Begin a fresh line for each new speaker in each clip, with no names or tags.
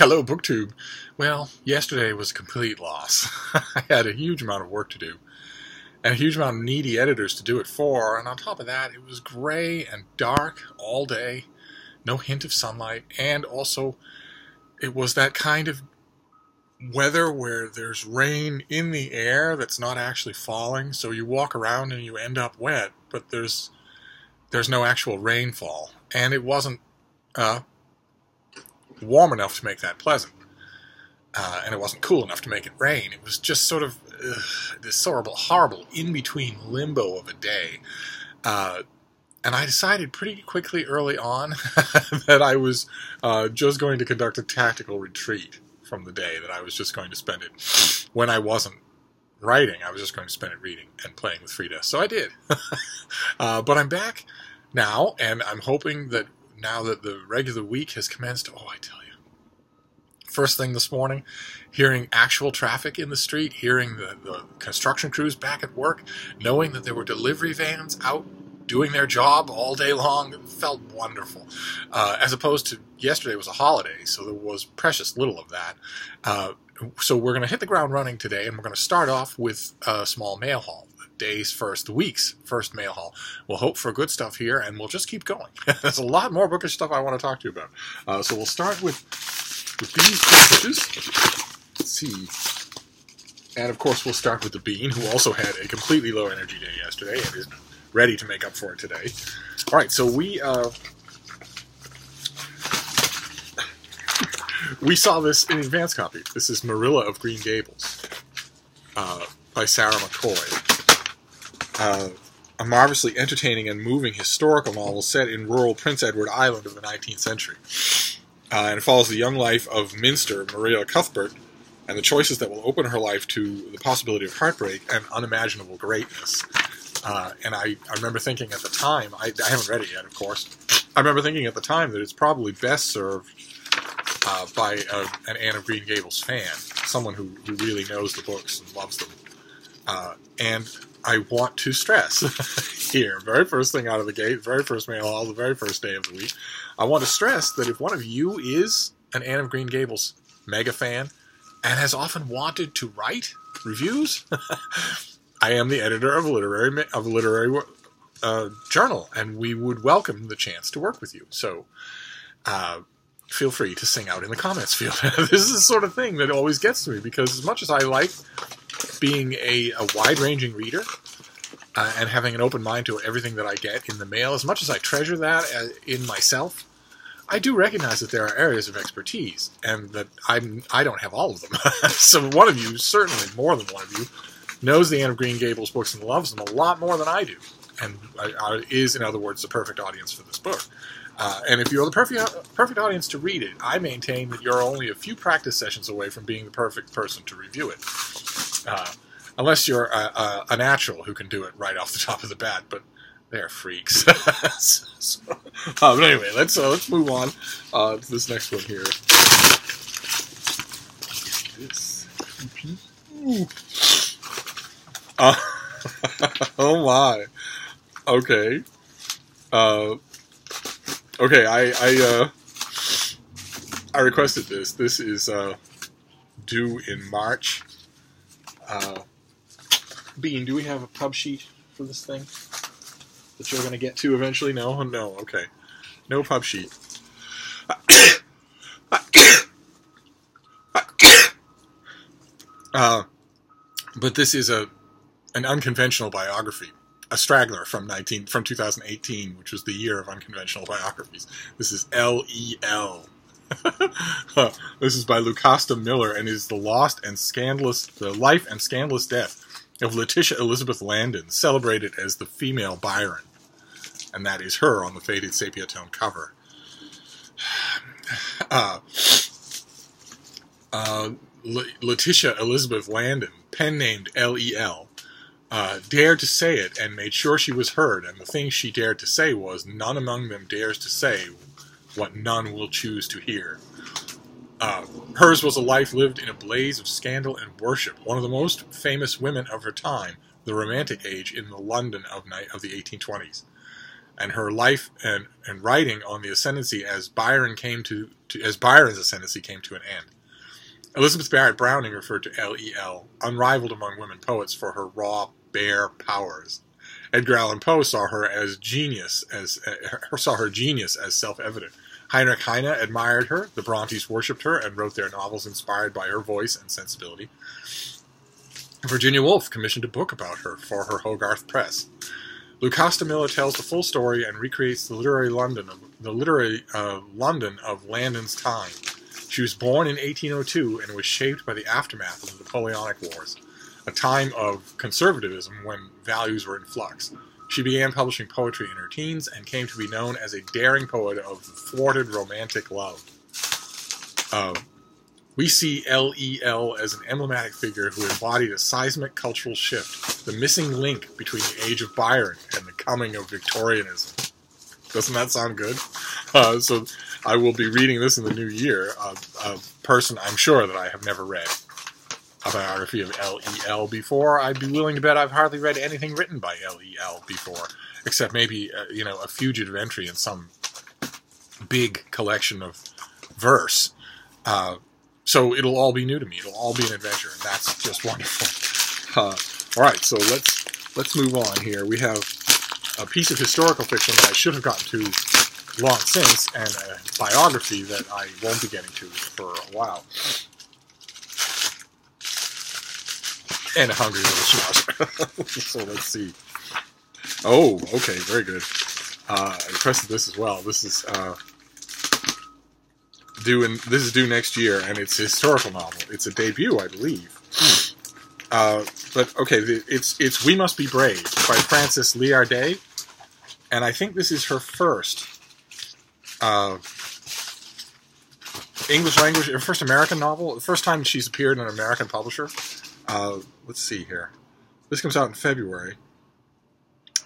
Hello, BookTube. Well, yesterday was a complete loss. I had a huge amount of work to do, and a huge amount of needy editors to do it for, and on top of that, it was gray and dark all day, no hint of sunlight, and also it was that kind of weather where there's rain in the air that's not actually falling, so you walk around and you end up wet, but there's no actual rainfall, and it wasn't warm enough to make that pleasant, and it wasn't cool enough to make it rain. It was just sort of this horrible in-between limbo of a day, and I decided pretty quickly early on that I was just going to conduct a tactical retreat from the day, that I was just going to spend it, when I wasn't writing, I was just going to spend it reading and playing with Frida. So I did. But I'm back now, and I'm hoping that now that the regular week has commenced, oh, I tell you, first thing this morning, hearing actual traffic in the street, hearing the construction crews back at work, knowing that there were delivery vans out doing their job all day long, it felt wonderful. As opposed to yesterday was a holiday, so there was precious little of that. So we're going to hit the ground running today, and we're going to start off with a small mail haul. The week's first mail haul. We'll hope for good stuff here, and we'll just keep going. There's a lot more bookish stuff I want to talk to you about. So we'll start with these packages. Let's see. And of course, we'll start with the Bean, who also had a completely low energy day yesterday and is ready to make up for it today. All right, so we saw this in advance copy. This is Marilla of Green Gables by Sarah McCoy. A marvelously entertaining and moving historical novel set in rural Prince Edward Island of the 19th century. And it follows the young life of Minster, Maria Cuthbert, and the choices that will open her life to the possibility of heartbreak and unimaginable greatness. And I remember thinking at the time, I haven't read it yet, of course, I remember thinking at the time that it's probably best served by an Anne of Green Gables fan, someone who really knows the books and loves them. And I want to stress here, very first thing out of the gate, very first mail haul, the very first day of the week, I want to stress that if one of you is an Anne of Green Gables mega fan and has often wanted to write reviews, I am the editor of a literary journal, and we would welcome the chance to work with you. So feel free to sing out in the comments field. This is the sort of thing that always gets to me, because as much as I like being a wide-ranging reader and having an open mind to everything that I get in the mail, as much as I treasure that in myself, I do recognize that there are areas of expertise, and that I don't have all of them. So one of you, certainly more than one of you, knows the Anne of Green Gables books and loves them a lot more than I do, and is, in other words, the perfect audience for this book. And if you're the perfect audience to read it, I maintain that you're only a few practice sessions away from being the perfect person to review it. Unless you're a natural who can do it right off the top of the bat, but they're freaks. But anyway, let's move on to this next one here. Oh my. Okay. Okay, I requested this. This is due in March. Bean, do we have a pub sheet for this thing that you're going to get to eventually? No? No, okay. No pub sheet. But this is an unconventional biography. A straggler from 2018, which was the year of unconventional biographies. This is L.E.L. This is by Lucasta Miller, and is the life and scandalous death of Letitia Elizabeth Landon, celebrated as the female Byron. And that is her on the faded sepia tone cover. Letitia Elizabeth Landon, pen-named L.E.L., dared to say it and made sure she was heard, and the thing she dared to say was, "None among them dares to say what none will choose to hear." Hers was a life lived in a blaze of scandal and worship, one of the most famous women of her time, the Romantic age in the London of the 1820s. and her life and writing on the ascendancy as Byron's ascendancy came to an end. Elizabeth Barrett Browning referred to L.E.L., unrivaled among women poets, for her raw, bare powers. Edgar Allan Poe saw her genius as self-evident. Heinrich Heine admired her, the Brontes worshipped her, and wrote their novels inspired by her voice and sensibility. Virginia Woolf commissioned a book about her for her Hogarth Press. Lucasta Miller tells the full story and recreates the literary London of Landon's time. She was born in 1802 and was shaped by the aftermath of the Napoleonic Wars, a time of conservatism when values were in flux. She began publishing poetry in her teens and came to be known as a daring poet of thwarted romantic love. We see L.E.L. as an emblematic figure who embodied a seismic cultural shift, the missing link between the age of Byron and the coming of Victorianism. Doesn't that sound good? So I will be reading this in the new year. A person I'm sure that I have never read a biography of L.E.L. before. I'd be willing to bet I've hardly read anything written by L.E.L. before, except maybe a fugitive entry in some big collection of verse. So it'll all be new to me. It'll all be an adventure, and that's just wonderful. All right, so let's move on here. We have a piece of historical fiction that I should have gotten to long since, and a biography that I won't be getting to for a while. And a hungry little schnauzer. So let's see. Oh, okay, very good. I requested this as well. This is due next year, and it's a historical novel. It's a debut, I believe. But okay, it's We Must Be Brave by Frances Liardet, and I think this is her first English language, her first American novel. The first time she's appeared in an American publisher. Let's see here. This comes out in February.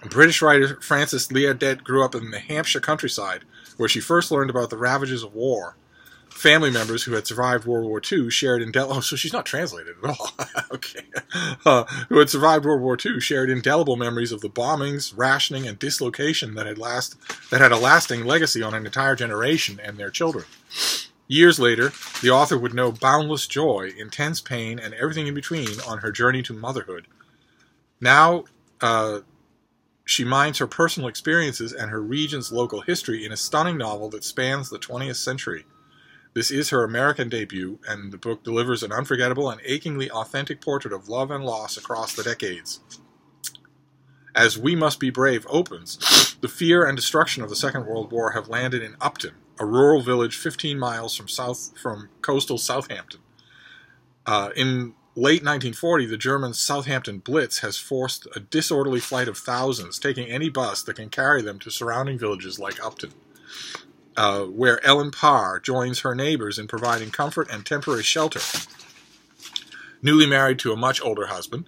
British writer Frances Liardet grew up in the Hampshire countryside, where she first learned about the ravages of war. Family members who had survived World War II shared indelible... Oh, so she's not translated at all. Okay. Who had survived World War II shared indelible memories of the bombings, rationing, and dislocation that had a lasting legacy on an entire generation and their children. Years later, the author would know boundless joy, intense pain, and everything in between on her journey to motherhood. Now, she mines her personal experiences and her region's local history in a stunning novel that spans the 20th century. This is her American debut, and the book delivers an unforgettable and achingly authentic portrait of love and loss across the decades. As We Must Be Brave opens, the fear and destruction of the Second World War have landed in Upton, a rural village 15 miles from coastal Southampton. In late 1940, the German Southampton Blitz has forced a disorderly flight of thousands, taking any bus that can carry them to surrounding villages like Upton, where Ellen Parr joins her neighbors in providing comfort and temporary shelter. Newly married to a much older husband,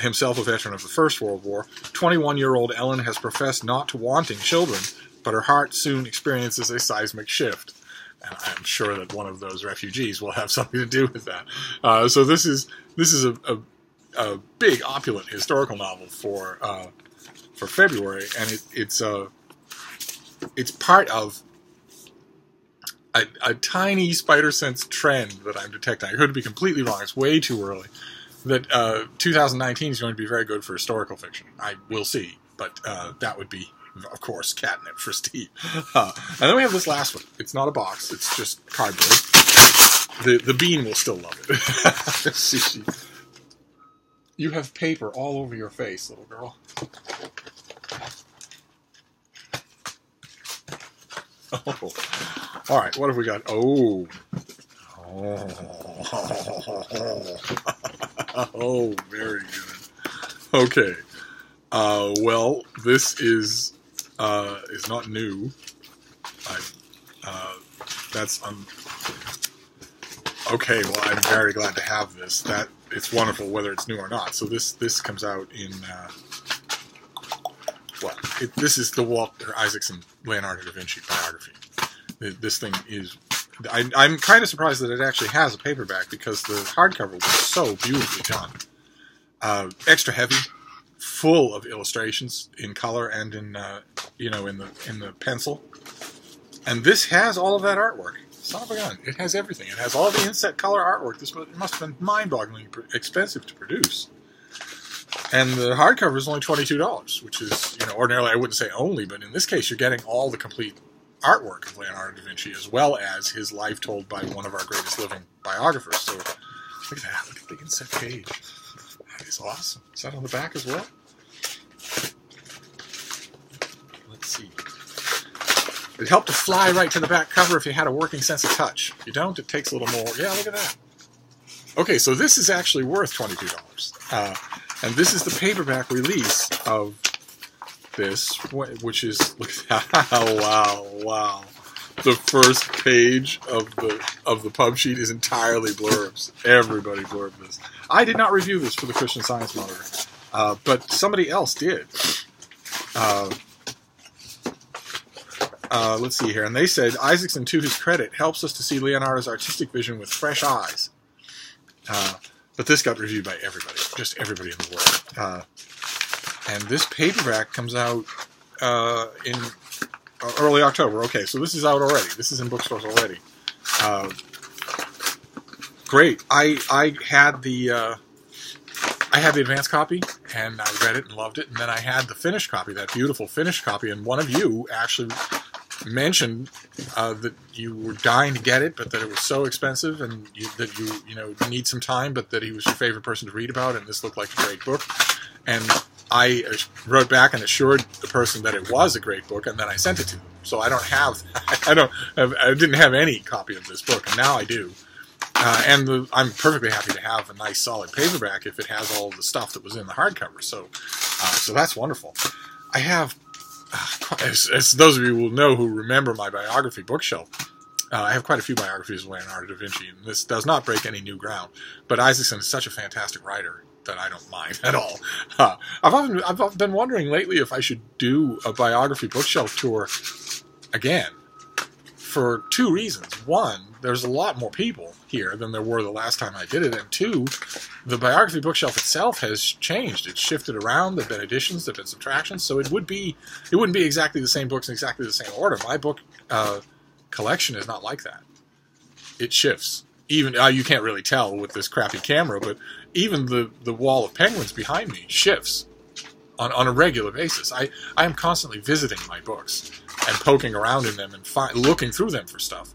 himself a veteran of the First World War, 21-year-old Ellen has professed not to wanting children, but her heart soon experiences a seismic shift. And I'm sure that one of those refugees will have something to do with that. So this is a big, opulent historical novel for February, and it's part of a tiny spider sense trend that I'm detecting. I could be completely wrong. It's way too early. That 2019 is going to be very good for historical fiction. I will see, but that would be, of course, catnip for Steve. And then we have this last one. It's not a box. It's just cardboard. The bean will still love it. See. You have paper all over your face, little girl. Oh. All right, what have we got? Oh, very good. Okay. Well, this is not new. Okay. Well, I'm very glad to have this. That it's wonderful whether it's new or not. So this comes out in this is the Walter Isaacson Leonardo da Vinci biography. This thing is... I'm kind of surprised that it actually has a paperback because the hardcover was so beautifully done. Extra heavy, full of illustrations in color and in in the pencil. And this has all of that artwork. Son of a gun. It has everything. It has all the inset color artwork. It must have been mind-bogglingly expensive to produce. And the hardcover is only $22, which is, ordinarily I wouldn't say only, but in this case you're getting all the complete artwork of Leonardo da Vinci, as well as his life told by one of our greatest living biographers. So look at that. Look at the inset page. That is awesome. Is that on the back as well? Let's see. It'd help to fly right to the back cover if you had a working sense of touch. If you don't, it takes a little more. Yeah, look at that. Okay, so this is actually worth $22. And this is the paperback release of this, which is, look at that. Wow. The first page of the pub sheet is entirely blurbs. Everybody blurbed this. I did not review this for the Christian Science Monitor, but somebody else did. Let's see here. And they said, Isaacson, to his credit, helps us to see Leonardo's artistic vision with fresh eyes. But this got reviewed by everybody, just everybody in the world. And this paperback comes out in early October. Okay, so this is out already. This is in bookstores already. Great. I had the advanced copy, and I read it and loved it. And then I had the finished copy, that beautiful finished copy. And one of you actually mentioned that you were dying to get it, but that it was so expensive, and that you need some time, but that he was your favorite person to read about, and this looked like a great book. And I wrote back and assured the person that it was a great book, and then I sent it to them. So I didn't have any copy of this book, and now I do. And I'm perfectly happy to have a nice solid paperback if it has all the stuff that was in the hardcover. So that's wonderful. I have, as those of you will know who remember my biography bookshelf, I have quite a few biographies of Leonardo da Vinci, and this does not break any new ground. But Isaacson is such a fantastic writer that I don't mind at all. I've been wondering lately if I should do a biography bookshelf tour again, for two reasons. One, there's a lot more people here than there were the last time I did it, and two, the biography bookshelf itself has changed. It's shifted around. There've been additions, there've been subtractions, so it wouldn't be exactly the same books in exactly the same order. My book collection is not like that. It shifts. Even you can't really tell with this crappy camera, but even the wall of penguins behind me shifts on a regular basis. I am constantly visiting my books and poking around in them and looking through them for stuff.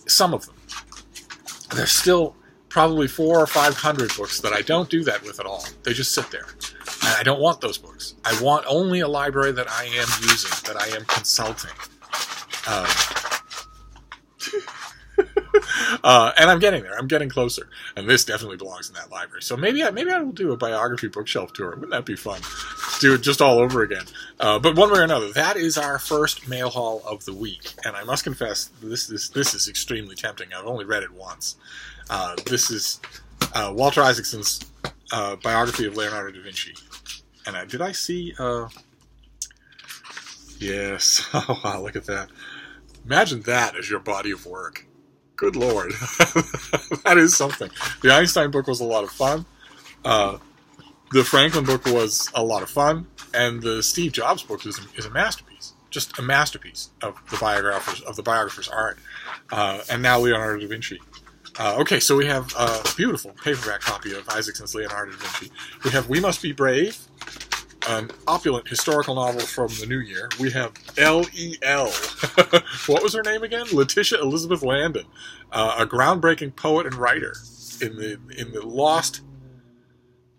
Some of them. There's still probably 400 or 500 books that I don't do that with at all. They just sit there. And I don't want those books. I want only a library that I am using, that I am consulting. And I'm getting there. I'm getting closer. And this definitely belongs in that library. So maybe I will do a biography bookshelf tour. Wouldn't that be fun? Do it just all over again. But one way or another, that is our first mail haul of the week. And I must confess, this is extremely tempting. I've only read it once. This is Walter Isaacson's biography of Leonardo da Vinci. And did I see... Yes. Oh, wow, look at that. Imagine that as your body of work. Good Lord. That is something. The Einstein book was a lot of fun. The Franklin book was a lot of fun. And the Steve Jobs book is a masterpiece. Just a masterpiece of the biographer's art. And now Leonardo da Vinci. Okay, so we have a beautiful paperback copy of Isaacson's Leonardo da Vinci. We have We Must Be Brave, an opulent historical novel from the new year. We have L.E.L. What was her name again? Letitia Elizabeth Landon, a groundbreaking poet and writer in the lost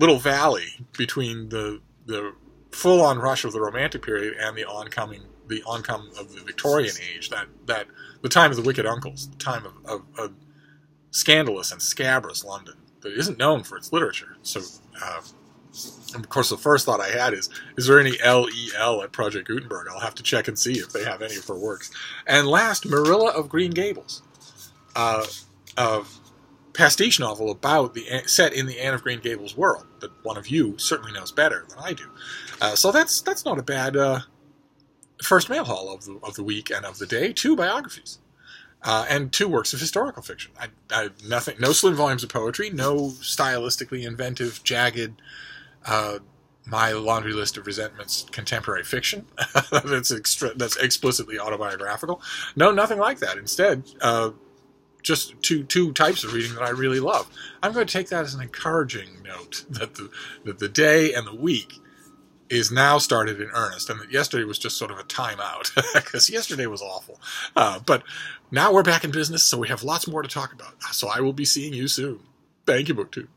little valley between the full-on rush of the Romantic period and the oncome of the Victorian age. That the time of the Wicked Uncles, the time of scandalous and scabrous London that isn't known for its literature. So. Of course, the first thought I had is there any L.E.L. at Project Gutenberg? I'll have to check and see if they have any of her works. And last, Marilla of Green Gables, a pastiche novel set in the Anne of Green Gables world that one of you certainly knows better than I do. So that's not a bad first mail haul of the week and of the day. 2 biographies. And 2 works of historical fiction. No slim volumes of poetry, no stylistically inventive, jagged, my laundry list of resentments contemporary fiction that's explicitly autobiographical. No, nothing like that. Instead, just two types of reading that I really love. I'm going to take that as an encouraging note that the day and the week is now started in earnest, and that yesterday was just sort of a timeout, because yesterday was awful. But now we're back in business, so we have lots more to talk about. So I will be seeing you soon. Thank you, BookTube.